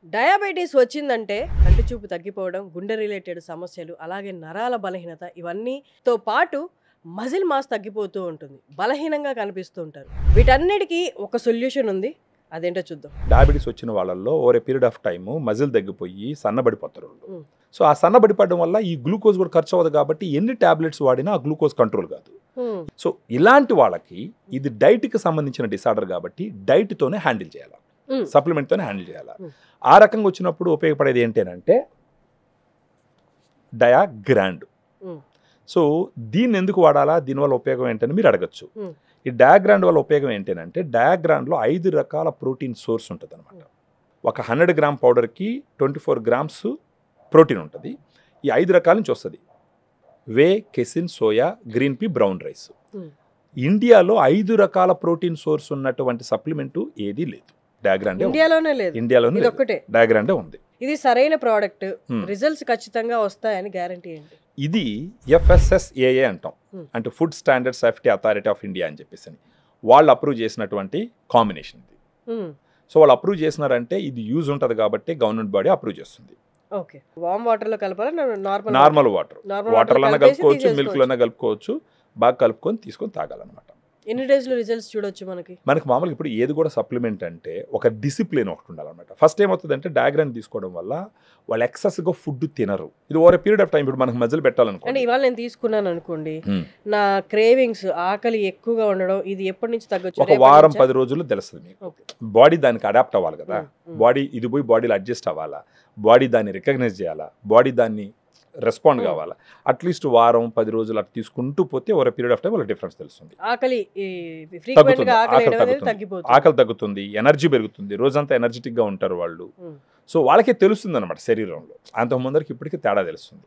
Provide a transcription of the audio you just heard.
Diabetes వచ్చిందంటే కంటి చూపు తగ్గిపోవడం, గుండె రిలేటెడ్ సమస్యలు, అలాగే నరాల బలహీనత ఇవన్నీతో పాటు మజిల్ మాస్ తగ్గిపోతూ ఉంటుంది. బలహీనంగా కనిపిస్తూ ఉంటారు. వీటన్నిటికీ ఒక సొల్యూషన్ ఉంది. అదేంటో చూద్దాం. డయాబెటీస్ వచ్చిన వాళ్ళల్లో over a period of time muscle తగ్గిపోయి సన్నబడిపోతారు వాళ్ళు. సో ఆ సన్నబడిపడడం వల్ల ఈ గ్లూకోజ్ కూడా ఖర్చు అవ్వదు కాబట్టి ఎన్ని టాబ్లెట్స్ వాడినా ఆ గ్లూకోజ్ కంట్రోల్ కాదు. సో ఇలాంటి వాళ్ళకి ఇది డైట్కి సంబంధించిన డిసార్డర్ కాబట్టి డైట్తోనే హ్యాండిల్ చేయాలి, సప్లిమెంట్తోనే హ్యాండిల్ చేయాలి. ఆ రకంగా వచ్చినప్పుడు ఉపయోగపడేది ఏంటంటే డయాగ్రాండ్. సో దీన్ని ఎందుకు వాడాలా, దీనివల్ల ఉపయోగం ఏంటని మీరు అడగచ్చు. ఈ డయాగ్రాండ్ వల్ల ఉపయోగం ఏంటంటే డయాగ్రాండ్లో 5 రకాల ప్రోటీన్ సోర్స్ ఉంటుంది అనమాట. ఒక 100 గ్రామ్ పౌడర్కి 24 గ్రామ్స్ ప్రోటీన్ ఉంటుంది. ఈ 5 రకాల నుంచి వస్తుంది: whey, casein, soya, green pea, brown rice. ఇండియాలో 5 రకాల ప్రోటీన్ సోర్స్ ఉన్నటువంటి సప్లిమెంట్ ఏది లేదు. డయాగ్రాండ్ ఇండియాలోనే లేదు, ఇండియాలోనే ఒకటే డయాగ్రాండే ఉంది. ఇది సరైన ప్రోడక్ట్, రిజల్ట్స్ ఖచ్చితంగా వస్తాయని గ్యారంటీ ఏంటి? ఇది FSSAI అంటాం, అంటే food standard safety authority of India అని చెప్పేసి వాళ్ళు అప్రూవ్ చేసినటువంటి కాంబినేషన్ ఇది. సో వాళ్ళు అప్రూవ్ చేసినారంటే ఇది యూజ్ ఉంటుంది కాబట్టి గవర్నమెంట్ బాడీ అప్రూవ్ చేస్తుంది. ఓకే, వామ్ వాటర్ లో కలపాలా, నార్మల్ వాటర్లోనే కలుపుకోవచ్చు, మిల్క్లోనే కలుపుకోవచ్చు. బాగా కలుపుకొని తీసుకొని తాగాలన్నమాట. ఎన్ని డేస్ లో రిజల్ట్స్ చూడొచ్చు? మనకి మామూలుగా ఇప్పుడు ఏది కూడా సప్లిమెంట్ అంటే ఒక డిసిప్లిన్ ఒకటి ఉండాలన్నమాట. ఫస్ట్ ఏమవుతుందంటే డయాగ్రామ్ తీసుకోవడం వల్ల వాళ్ళు ఎక్సెస్గా ఫుడ్ తినరు. ఇది ఓవర్ పీరియడ్ ఆఫ్ టైం ఇప్పుడు మనకు మధ్యలో పెట్టాలనుకోండి. అంటే ఇవాళ నేను తీసుకున్నాను అనుకోండి, నా క్రేవింగ్స్, ఆకలి ఎక్కువగా ఉండడం, ఇది ఎప్పటి నుంచి తగ్గొచ్చు? ఒక వారం 10 రోజుల్లో తెలుస్తుంది మీకు. బాడీ దానికి అడాప్ట్ అవ్వాలి కదా, బాడీ ఇది పోయి బాడీలో అడ్జస్ట్ అవ్వాలా, బాడీ దాన్ని రికగ్నైజ్ చేయాలా, బాడీ దాన్ని రెస్పాండ్ కావాలా. అట్లీస్ట్ వారం 10 రోజులు అట్లా తీసుకుంటూ పోతే ఓవర్ పీరియడ్ ఆఫ్ టైం వాళ్ళ డిఫరెన్స్ తెలుస్తుంది. ఆకలి తగ్గుతుంది, ఎనర్జీ పెరుగుతుంది, రోజంతా ఎనర్జెటిక్ గా ఉంటారు వాళ్ళు. సో వాళ్ళకే తెలుస్తుంది అనమాట శరీరంలో. అంత ముందరికి ఇప్పటికీ తేడా తెలుస్తుంది.